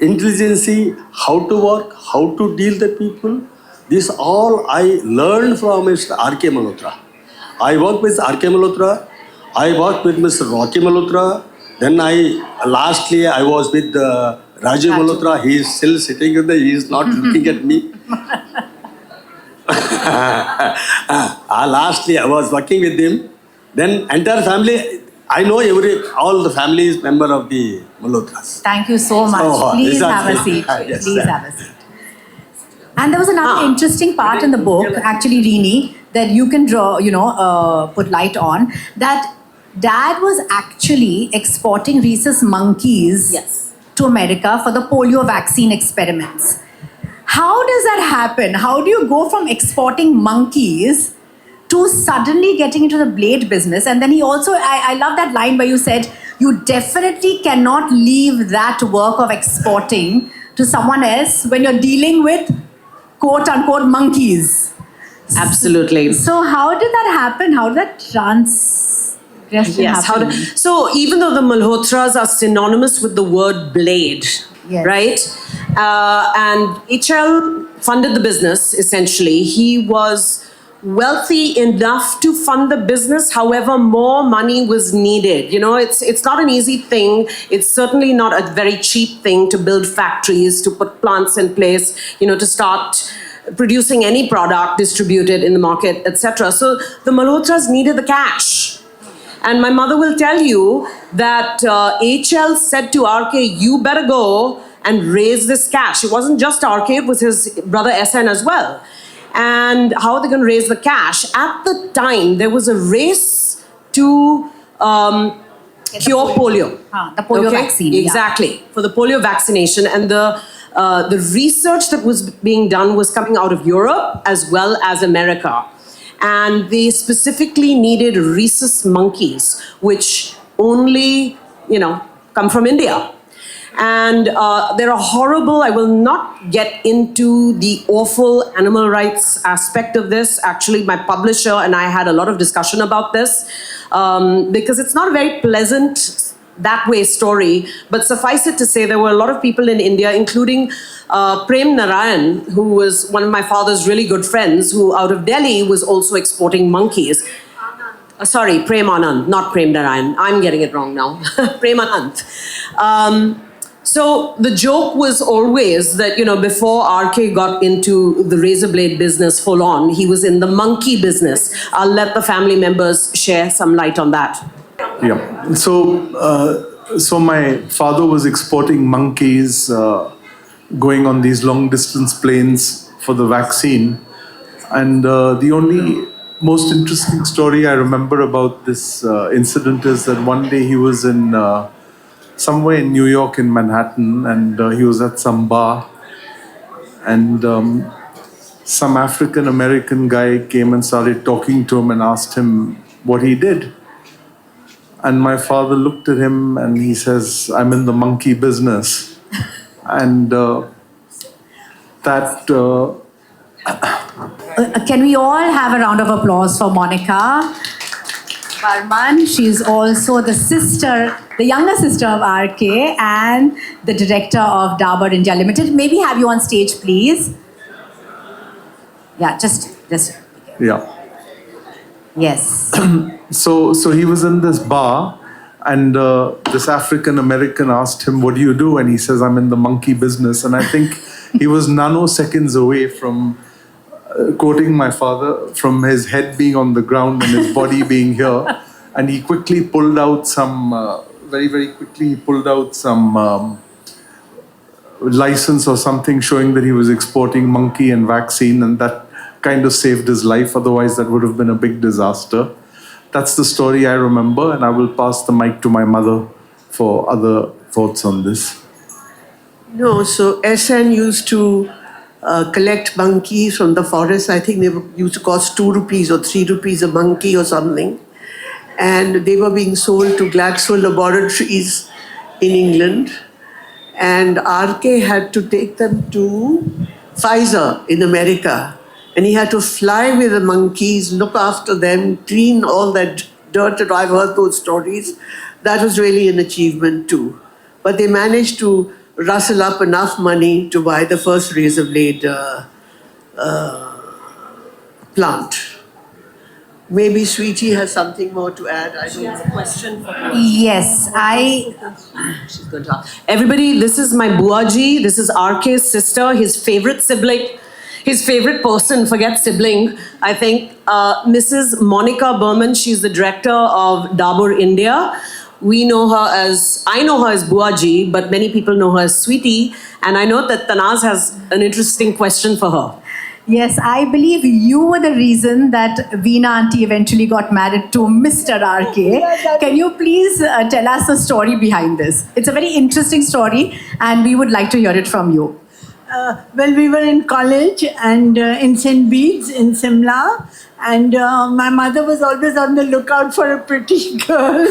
intelligence, how to work, how to deal the people. This all I learned from Mr. R.K. Malhotra. I worked with R.K. Malhotra. I worked with Mr. Rocky Malhotra. Then lastly I was with Raju Malhotra. He is still sitting in there. He is not looking at me. Lastly I was working with him. Then entire family, I know all the family is member of the Malhotras. Thank you so much. So, Please have a exactly. seat. Yes, Please sir. have a seat. And there was another interesting part in the book, actually, Reenie, that you can put light on, that Dad was actually exporting rhesus monkeys to America for the polio vaccine experiments. How does that happen? How do you go from exporting monkeys to suddenly getting into the blade business? And then he also, I love that line where you said, you definitely cannot leave that work of exporting to someone else when you're dealing with quote unquote monkeys. Absolutely. So how did that happen? How did that transgression happen? So even though the Malhotras are synonymous with the word blade, right? And HL funded the business, essentially. He was wealthy enough to fund the business. However, more money was needed. It's not an easy thing. It's certainly not a very cheap thing to build factories, to put plants in place, to start producing any product, distribute it in the market, etc. So the Malhotras needed the cash. And my mother will tell you that HL said to RK, you better go and raise this cash. It wasn't just RK, it was his brother SN as well. And how are they going to raise the cash? At the time, there was a race to cure polio. The polio vaccine. Exactly, for the polio vaccination. And the research that was being done was coming out of Europe as well as America. And they specifically needed rhesus monkeys, which only, come from India. And there are horrible, I will not get into the awful animal rights aspect of this. Actually, my publisher and I had a lot of discussion about this because it's not a very pleasant that way story. But suffice it to say, there were a lot of people in India, including Prem Narayan, who was one of my father's really good friends, who out of Delhi was also exporting monkeys. Sorry, Prem Anand, not Prem Narayan. I'm getting it wrong now. Prem Anand. So the joke was always that, before RK got into the razor blade business full on, he was in the monkey business. I'll let the family members share some light on that. Yeah. So my father was exporting monkeys, going on these long distance planes for the vaccine. And the only most interesting story I remember about this incident is that one day he was in somewhere in New York, in Manhattan, and he was at some bar, and some African American guy came and started talking to him and asked him what he did. And my father looked at him and he says, I'm in the monkey business. And Can we all have a round of applause for Monica Barman? She's also the younger sister of RK and the director of Dabur India Limited. Maybe have you on stage, please. Yeah, just. Yeah. Yes. So he was in this bar, and this African American asked him, what do you do? And he says, I'm in the monkey business. And I think he was nanoseconds away from quoting my father, from his head being on the ground and his body being here. And he quickly pulled out some, very, very quickly pulled out some license or something showing that he was exporting monkey and vaccine, and that kind of saved his life. Otherwise, that would have been a big disaster. that's the story I remember, and I will pass the mic to my mother for other thoughts on this. No, so SN used to collect monkeys from the forest. I think used to cost 2 rupees or 3 rupees a monkey or something. And they were being sold to Glaxo Laboratories in England. And RK had to take them to Pfizer in America. And he had to fly with the monkeys, look after them, clean all that dirt. I've heard those stories. That was really an achievement too. But they managed to rustle up enough money to buy the first razor blade plant. Maybe Sweetie has something more to add. I don't know. Question for her. Yes, She's going to ask. Everybody, this is my Buaji. This is RK's sister, his favorite sibling, his favorite person, forget sibling, I think. Mrs. Monica Berman, she's the director of Dabur India. I know her as Buaji, but many people know her as Sweetie. And I know that Tanaaz has an interesting question for her. Yes, I believe you were the reason that Veena auntie eventually got married to Mr. RK. Can you please tell us the story behind this? It's a very interesting story and we would like to hear it from you. Well, we were in college and in St. Bede's in Simla, and my mother was always on the lookout for a pretty girl.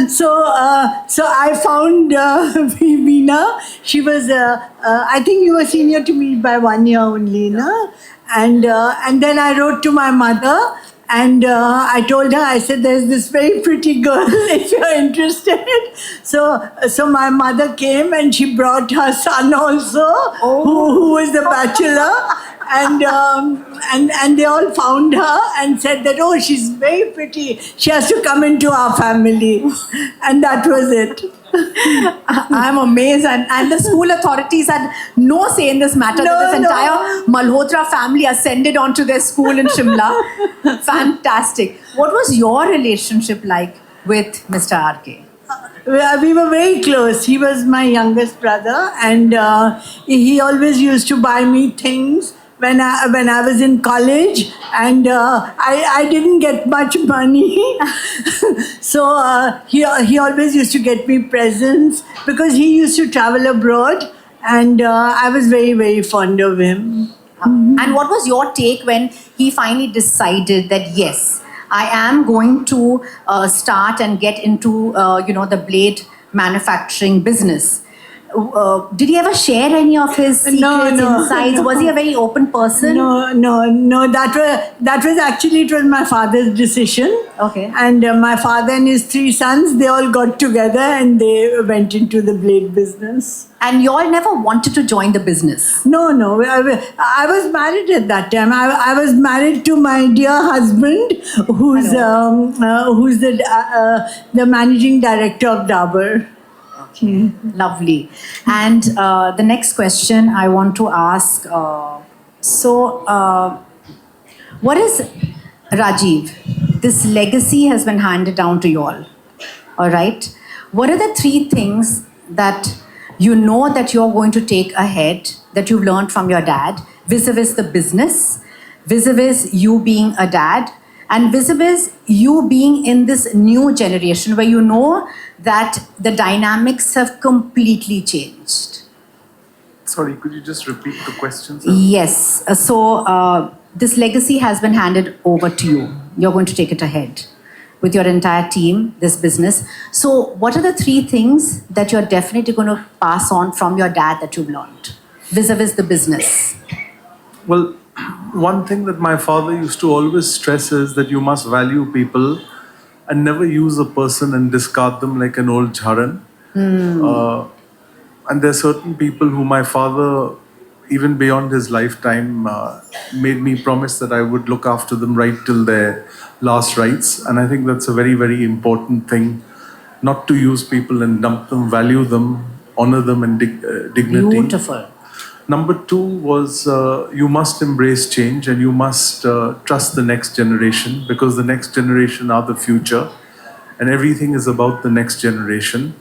So I found Veena. She was, I think you were senior to me by 1 year only, no? And then I wrote to my mother. And I told her, I said, there's this very pretty girl, if you're interested. So my mother came and she brought her son also, who was the bachelor. And they all found her and said that, oh, she's very pretty. She has to come into our family. And that was it. I'm amazed, and the school authorities had no say in this matter. No, This entire Malhotra family ascended onto their school in Shimla. Fantastic. What was your relationship like with Mr. RK? We were very close. He was my youngest brother, and he always used to buy me things when I was in college, and I didn't get much money. So he always used to get me presents because he used to travel abroad, and I was very, very fond of him. And what was your take when he finally decided that, yes, I am going to start and get into, the blade manufacturing business? Did he ever share any of his secrets, insights? Was he a very open person? No. That was actually, it was my father's decision. Okay. And my father and his 3 sons, they all got together and they went into the blade business. And you all never wanted to join the business? No. I was married at that time. I was married to my dear husband, who's the managing director of Dabur. Okay, lovely. And the next question I want to ask, what is, Rajiv, this legacy has been handed down to you all right? What are the 3 things that you know that you're going to take ahead, that you've learned from your dad, vis-a-vis the business, vis-a-vis you being a dad, and vis-a-vis you being in this new generation where you know that the dynamics have completely changed? Sorry, could you just repeat the question? Yes. So this legacy has been handed over to you. You're going to take it ahead with your entire team, this business. So what are the 3 things that you're definitely going to pass on from your dad that you've learned vis-a-vis the business? Well, one thing that my father used to always stress is that you must value people and never use a person and discard them like an old jharan. And there are certain people who my father, even beyond his lifetime, made me promise that I would look after them right till their last rites. And I think that's a very, very important thing, not to use people and dump them, value them, honor them and dignity. Beautiful. Number 2 was you must embrace change and you must trust the next generation, because the next generation are the future and everything is about the next generation.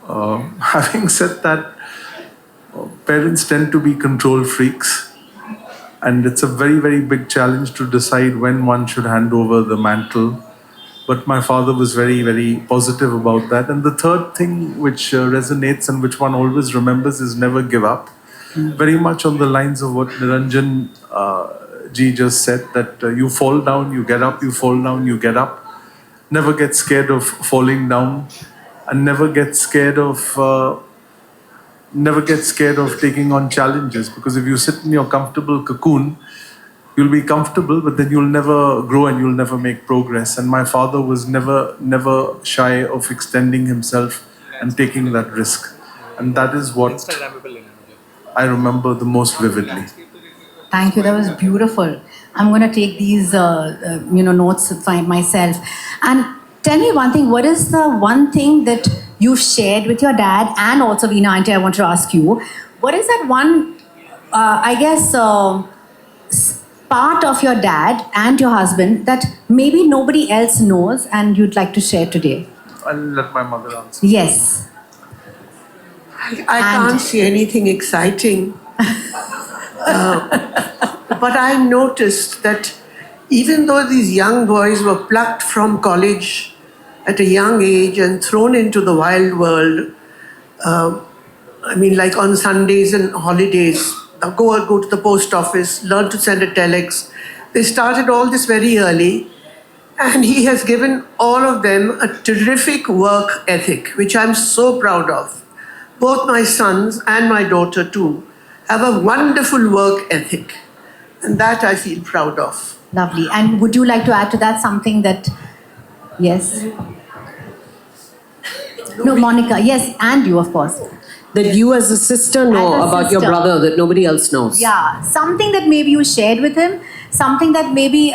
Having said that, parents tend to be control freaks, And it's a very, very big challenge to decide when one should hand over the mantle. But my father was very, very positive about that. And the third thing which resonates and which one always remembers is never give up. Very much on the lines of what Niranjan ji just said, that you fall down, you get up, you fall down, you get up. Never get scared of falling down, and never get scared of taking on challenges. Because if you sit in your comfortable cocoon, you'll be comfortable, but then you'll never grow and you'll never make progress. And my father was never shy of extending himself and taking that risk. And that is what I remember the most vividly. Thank you. That was beautiful. I'm going to take these, notes for myself. And tell me one thing. What is the one thing that you've shared with your dad, and also Veena Auntie, I want to ask you, what is that one, part of your dad and your husband that maybe nobody else knows and you'd like to share today? I'll let my mother answer. Yes. I can't see anything exciting. But I noticed that even though these young boys were plucked from college at a young age and thrown into the wild world, like on Sundays and holidays, go to the post office, learn to send a telex. They started all this very early, and he has given all of them a terrific work ethic, which I'm so proud of. Both my sons and my daughter too have a wonderful work ethic, and that I feel proud of. Lovely. And would you like to add to that something that, yes? No, Monica, yes, and you, of course. That you as a sister know As a about your sister. brother that nobody else knows. Yeah, something that maybe you shared with him, something that maybe,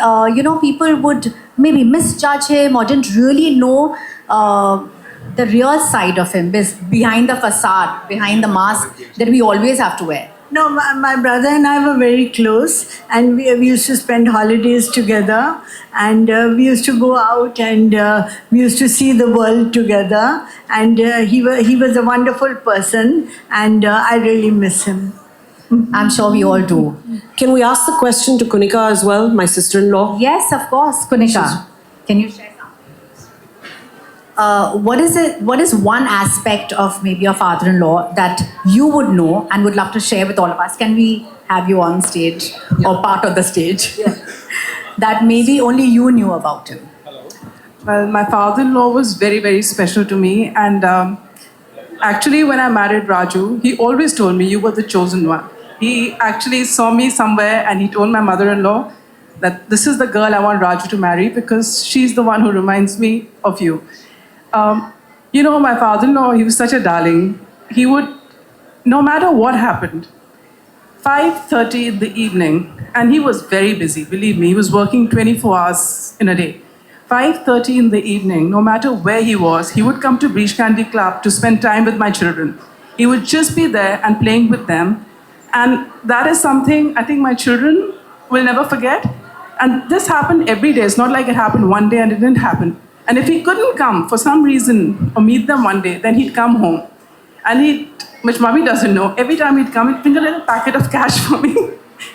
people would maybe misjudge him or didn't really know the real side of him, behind the facade, behind the mask that we always have to wear. No, my brother and I were very close, and we used to spend holidays together, and we used to go out, and we used to see the world together, and he was a wonderful person, and I really miss him. I'm sure we all do. Can we ask the question to Kunika as well, my sister-in-law? Yes, of course, Kunika. Can you share something? What is one aspect of maybe your father-in-law that you would know and would love to share with all of us? Can we have you on stage or part of the stage? That maybe only you knew about him. Well, my father-in-law was very, very special to me. And actually, when I married Raju, he always told me, you were the chosen one. He actually saw me somewhere and he told my mother-in-law that this is the girl I want Raju to marry because she's the one who reminds me of you. My father-in-law, he was such a darling. He would, no matter what happened, 5:30 in the evening, and he was very busy, believe me, he was working 24 hours in a day. 5:30 in the evening, no matter where he was, he would come to Breach Candy Club to spend time with my children. He would just be there and playing with them. And that is something I think my children will never forget. And this happened every day. It's not like it happened one day and it didn't happen. And if he couldn't come for some reason or meet them one day, then he'd come home. And which mommy doesn't know, every time he'd come, he'd bring a little packet of cash for me.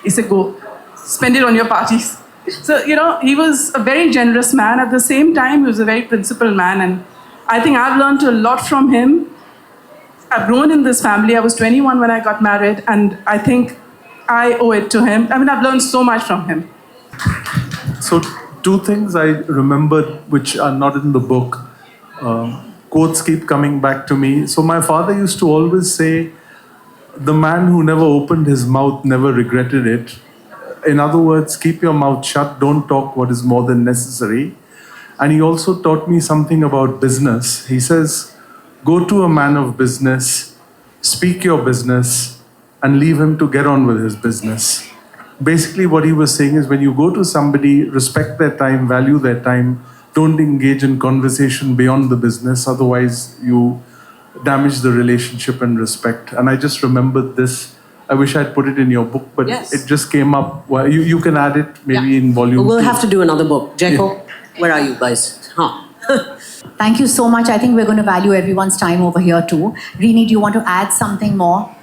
He said, go, spend it on your parties. So, he was a very generous man. At the same time, he was a very principled man. And I think I've learned a lot from him. I've grown in this family. I was 21 when I got married. And I think I owe it to him. I've learned so much from him. So, two things I remembered which are not in the book. Quotes keep coming back to me. So my father used to always say, the man who never opened his mouth never regretted it. In other words, keep your mouth shut, don't talk what is more than necessary. And he also taught me something about business. He says, go to a man of business, speak your business, and leave him to get on with his business. Basically, what he was saying is when you go to somebody, respect their time, value their time, don't engage in conversation beyond the business, otherwise you damage the relationship and respect. And I just remembered this. I wish I'd put it in your book, but it just came up. Well, you can add it maybe in volume We'll 2. have to do another book. Jeko, where are you guys? Thank you so much. I think we're going to value everyone's time over here too. Reenie, do you want to add something more?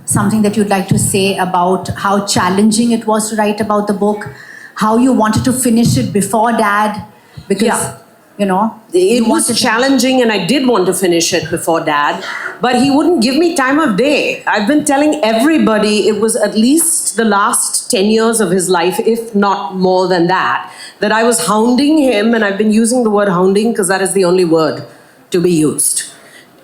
something that you'd like to say about how challenging it was to write about the book, how you wanted to finish it before Dad, because Yeah. you know It was challenging, and I did want to finish it before Dad, but he wouldn't give me time of day. I've been telling everybody it was at least the last 10 years of his life, if not more than that I was hounding him, and I've been using the word hounding because that is the only word to be used.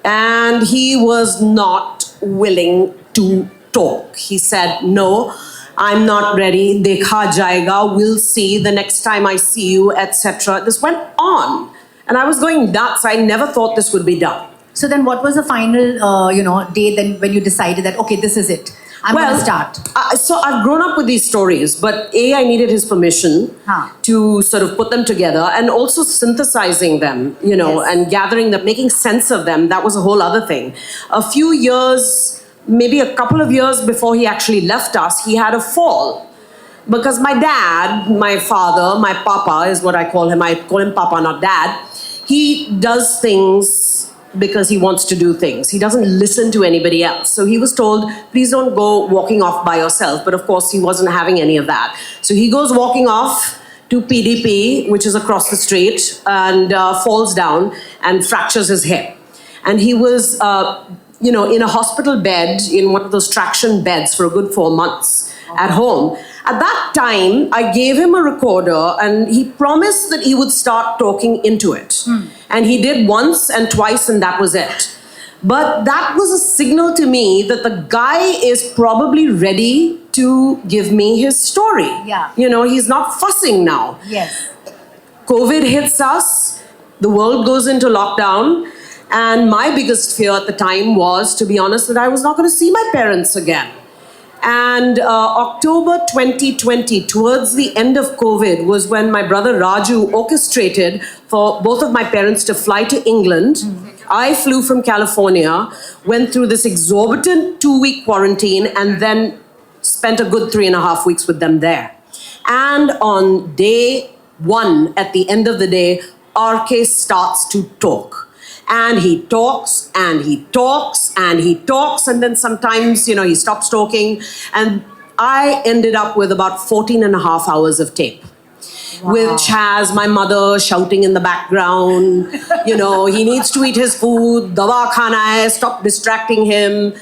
And he was not willing to talk. He said, no, I'm not ready, dekha jayega, we'll see the next time I see you, etc. This went on, and I was going nuts. I never thought this would be done. So then, what was the final, day then when you decided that okay, this is it? I'm going to start. So I've grown up with these stories, but I needed his permission to sort of put them together, and also synthesizing them, and gathering them, making sense of them. That was a whole other thing. A few years, maybe a couple of years before he actually left us, he had a fall. Because my dad, my father, my papa is what I call him. I call him papa, not dad. He does things because he wants to do things. He doesn't listen to anybody else. So he was told, please don't go walking off by yourself. But of course, he wasn't having any of that. So he goes walking off to PDP, which is across the street, and falls down and fractures his hip. And he was, in a hospital bed, in one of those traction beds for a good 4 months at home. At that time, I gave him a recorder, and he promised that he would start talking into it. And he did once and twice, and that was it. But that was a signal to me that the guy is probably ready to give me his story. Yeah. He's not fussing now. Yes. COVID hits us, the world goes into lockdown, and my biggest fear at the time was, to be honest, that I was not going to see my parents again. And October 2020, towards the end of COVID, was when my brother Raju orchestrated for both of my parents to fly to England. I flew from California, went through this exorbitant 2-week quarantine, and then spent a good 3.5 weeks with them there. And on day 1, at the end of the day, RK starts to talk. And he talks, and he talks, and he talks, and then sometimes, he stops talking. And I ended up with about 14.5 hours of tape, which has my mother shouting in the background, he needs to eat his food, dawa khana hai, stop distracting him.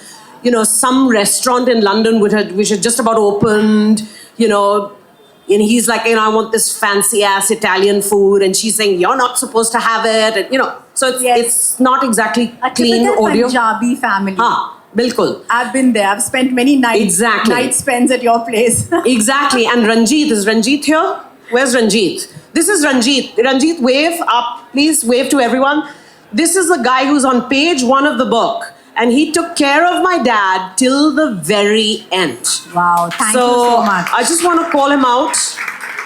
Some restaurant in London which had just about opened, and he's like, I want this fancy ass Italian food, and she's saying, you're not supposed to have it, and so it's not exactly A clean typical audio. Punjabi family. Bilkul. I've been there. I've spent many night spends at your place. Exactly. And Ranjit, is Ranjit here? Where's Ranjit? This is Ranjit. Ranjit, wave up. Please wave to everyone. This is the guy who's on page 1 of the book. And he took care of my dad till the very end. Wow, thank you so much. I just want to call him out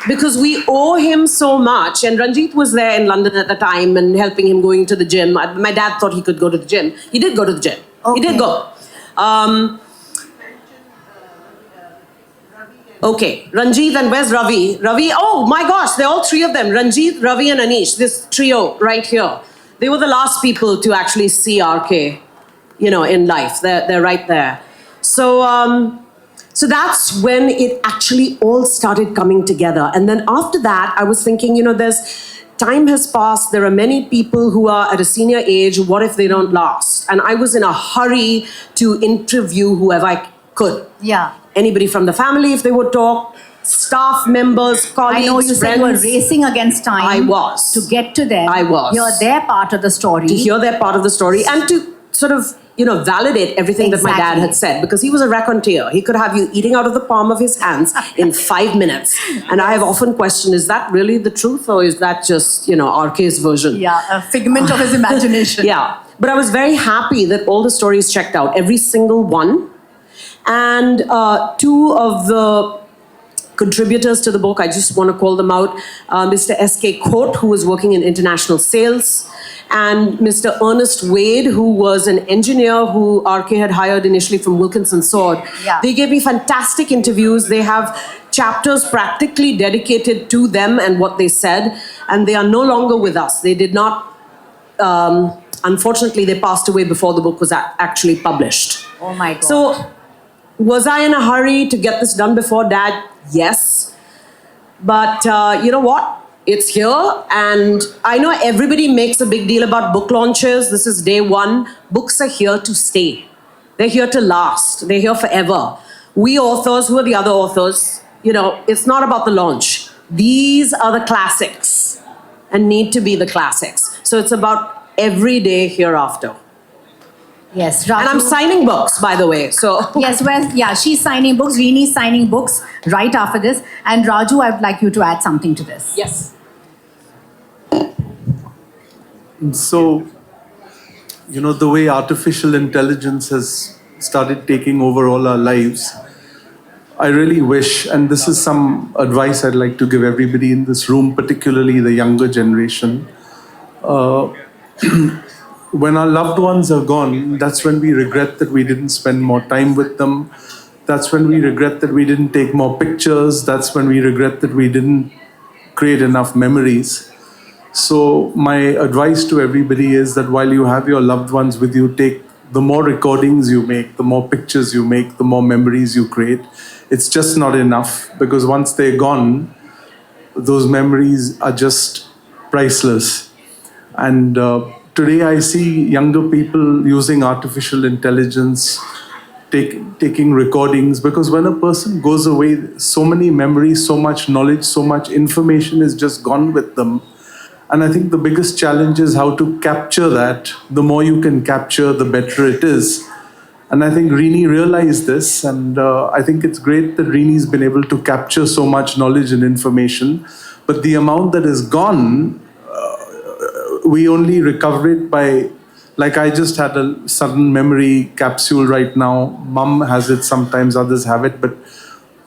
because we owe him so much. And Ranjit was there in London at the time and helping him going to the gym. My dad thought he could go to the gym. He did go to the gym. Okay. He did go. Okay, Ranjit, and where's Ravi? Ravi, oh my gosh, they're all 3 of them. Ranjit, Ravi, and Anish, this trio right here. They were the last people to actually see RK, in life. They're right there. So that's when it actually all started coming together. And then after that, I was thinking, time has passed. There are many people who are at a senior age. What if they don't last? And I was in a hurry to interview whoever I could. Yeah. Anybody from the family, if they would talk, staff members, colleagues, I know you said you were racing against time. I was. To get to them. I was. Hear their part of the story. To hear their part of the story and to sort of, validate everything that my dad had said, because he was a raconteur. He could have you eating out of the palm of his hands in 5 minutes. And I have often questioned, is that really the truth, or is that just, RK's version? Yeah, a figment of his imagination. Yeah. But I was very happy that all the stories checked out, every single one. And 2 of the contributors to the book, I just want to call them out, Mr. S.K. Court, who was working in international sales, and Mr. Ernest Wade, who was an engineer who RK had hired initially from Wilkinson Sword. Yeah. They gave me fantastic interviews. They have chapters practically dedicated to them and what they said, and they are no longer with us. They did not, unfortunately, they passed away before the book was actually published. Oh my God. So Was I in a hurry to get this done before Dad? Yes. But you know what? It's here, and I know everybody makes a big deal about book launches. This is day one. Books are here to stay. They're here to last. They're here forever. We authors, who are the other authors, you know, it's not about the launch. These are the classics and need to be the classics. So it's about every day hereafter. Yes, Raju. And I'm signing books, by the way. So Yes, well, yeah, she's signing books. Reenie's signing books right after this. And Raju, I'd like you to add something to this. yes. So, you know, the way artificial intelligence has started taking over all our lives, I really wish, and this is some advice I'd like to give everybody in this room, particularly the younger generation. When our loved ones are gone, that's when we regret that we didn't spend more time with them. That's when we regret that we didn't take more pictures. That's when we regret that we didn't create enough memories. So my advice to everybody is that while you have your loved ones with you, take the more recordings you make, the more pictures you make, the more memories you create. It's just not enough, because once they're gone, those memories are just priceless. And today I see younger people using artificial intelligence, taking recordings, because when a person goes away, so many memories, so much knowledge, so much information is just gone with them. And I think the biggest challenge is how to capture that. The more you can capture, the better it is. And I think Reenie realized this, and I think it's great that Reenie's been able to capture so much knowledge and information. But the amount that is gone, we only recover it by, like I just had a sudden memory capsule right now. Mum has it sometimes, others have it. But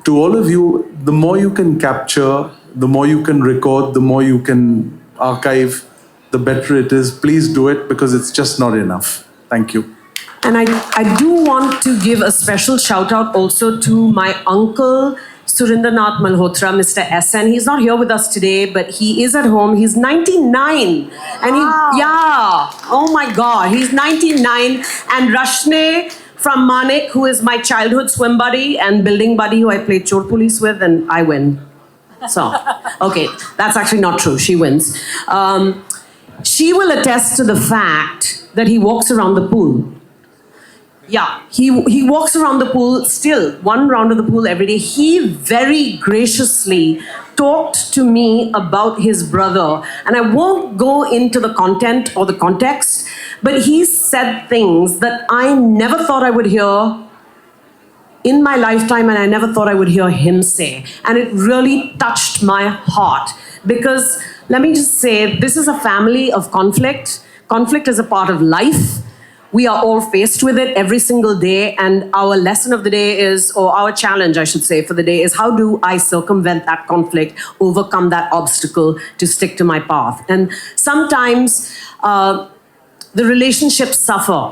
to all of you, the more you can capture, the more you can record, the more you can archive, the better it is. Please do it, because it's just not enough. Thank you. And I do want to give a special shout out also to my uncle, Niranjan Malhotra, Mr. SN. He's not here with us today, but he is at home. He's 99. And oh my God, he's 99. And Rashne from Manik, who is my childhood swim buddy and building buddy who I played Chor Police with, and I win. So, okay, that's actually not true. She wins. She will attest to the fact that he walks around the pool. Yeah, he walks around the pool still, one round of the pool every day. He very graciously talked to me about his brother. And I won't go into the content or the context, but he said things that I never thought I would hear in my lifetime, and I never thought I would hear him say. And it really touched my heart, because let me just say, this is a family of conflict. Conflict is a part of life. We are all faced with it every single day, and our lesson of the day is, or our challenge, I should say, for the day is, how do I circumvent that conflict, overcome that obstacle to stick to my path? And sometimes the relationships suffer.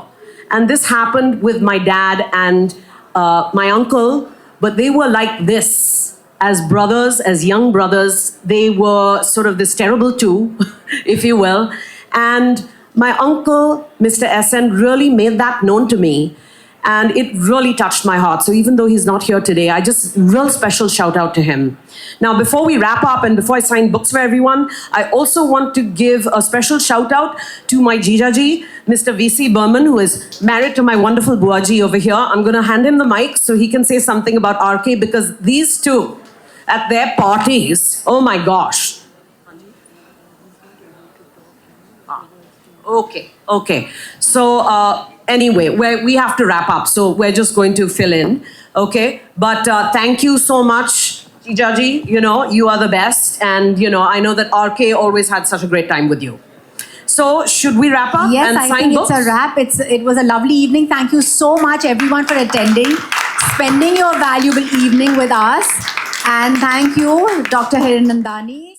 And this happened with my dad and my uncle, but they were like this. As brothers, as young brothers, they were sort of this terrible two, if you will. And my uncle, Mr. SN, really made that known to me. And it really touched my heart. So even though he's not here today, I just, real special shout out to him. Now, before we wrap up and before I sign books for everyone, I also want to give a special shout out to my Jijaji, Mr. VC Burman, who is married to my wonderful Buaji over here. I'm going to hand him the mic so he can say something about RK, because these two, at their parties, oh my gosh. Okay. So anyway, we have to wrap up. So we're just going to fill in. Okay. But thank you so much, Jijaji. You know, you are the best. And, you know, I know that RK always had such a great time with you. So should we wrap up Yes, and I sign think books? it's a wrap. It was a lovely evening. Thank you so much, everyone, for attending, spending your valuable evening with us. And thank you, Dr. Hiranandani.